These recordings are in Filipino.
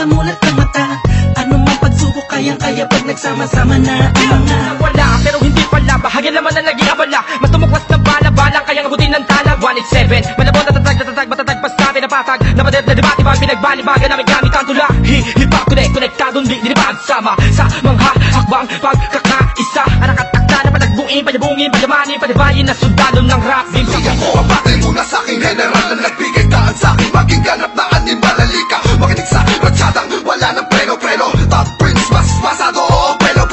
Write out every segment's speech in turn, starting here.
nakamulat ng mata. Ano mang pagsubok kayang-kaya pag nagsama-sama na ang mga wala, pero hindi pala, bahagya naman na naging abala. Mas tumuklas na bala-balang kayang abutin ng tala. 187, malabot na tatag, matatag pa sa pinapatag. Napadet na debate, bang pinagbalibagan namin gamit ang tula. Hip-hop, konektadong di nilibag. Sama sa mga hakbang pagkakaisa. Anak at akta na panagbuin, panyabungin, panyamanin, panibayin na sundalo ng rap. Hindi ako abate muna sa aking general na nagbigay daan sa aking maging ganap na animal. Halika, makinig sa ratsadang wala ng preno-preno. Top Prince, mas masado, oo, pero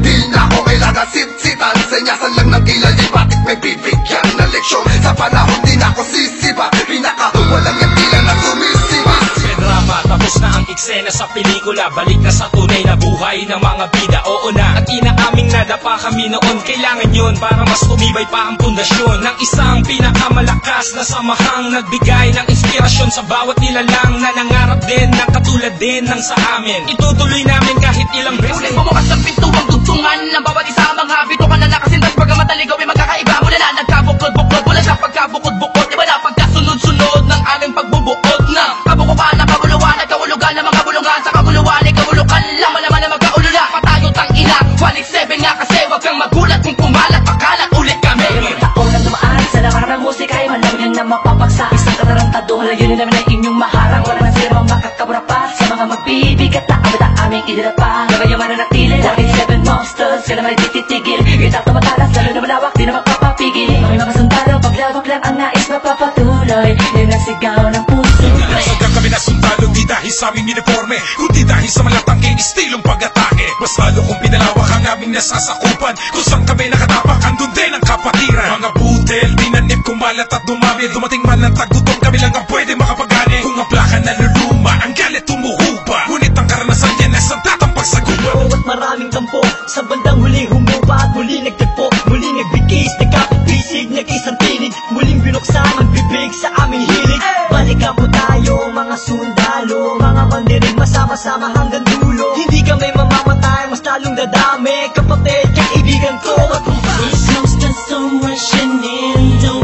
di na ako kailangan sit-sitan. Senyasan lang ng kilay, bakit may bibigyan na leksyon? Sa panahon di na ako sisipa, pinaka walang yung tila na sumisipa. Drama, tapos na ang eksena sa pelikula. Balik na sa tunay na buhay ng mga bida, oo na. At inaaming nadapa kami noon. Kailangan yun para mas tumibay pa ang pundasyon ng isang pinakamalakas na samahang nagbigay ng inspirasyon sa bawat nilalang na nangarap din ng katulad din ng sa amin. Itutuloy namin kahit ilang beses. Ulit bumukas ng pintuang dugtungan ng bawat isa ang mga bito ka na nakasintas. Pagka mataligaw ay magkakaiba. Mula na nagkabuklod-buklod, wala sa pagkabukod-bukod. Iba na pagkasunod-sunod ng aming pagbubuod na kabukupan ng kabuluhan at kahulugan ng mga bulungan. Sa kabuluhan ay kahulukan lang, malaman na magkaulula. Patayot ang ina, 187 nga kasi wag kang magulat kung kumalat, pakalat ulit kami. taon na dumaan sa nakarang ng musika ay walang yan na mapapagsa. Isang katarantado, layunin namin ay inyong maharang. Wala na sila makakabura pa sa mga magbibigat na abot ang aming idinapa. Gagay yung mananatili, 187 monsters, kailan may tititigil. Itap na matalas, lalo na malawak, di na magpapapigil. May mga sundalo, paglawak lang ang nais mapapatuloy. Yan ang sigaw ng puso. Sadyang kami na sundalo, di dahil sa aming uniforme, kundi dahil sa malatangking istilong pag-atake. Mas lalo kung pinalawak ang aming nasasakupan, kung saan kami nakatapak, andun din ang kapatiran. Mga butel, tinanim, kumalat at dumami. Dumating man ang tagutom, kami lang ang pwede makapagani. Kung ang plaka naluluma, ang galit tumuhupa. Ngunit ang karanasan yan ay sandatang pagsagupan. At maraming tampo, sa bandang huling humupa at muli nagtagpo. Muli nagbigis, nagkakapisig, nag-isang tinig. Muling binuksan ang bibig sa aming hilig. Balikan po tayo mga sundalo, mga mandirig masama-sama hanggang dulo. Hindi kami mamamatay, mas lalong dadami. Kapatid, kaibigan ko at It's close to so rushing in. Don't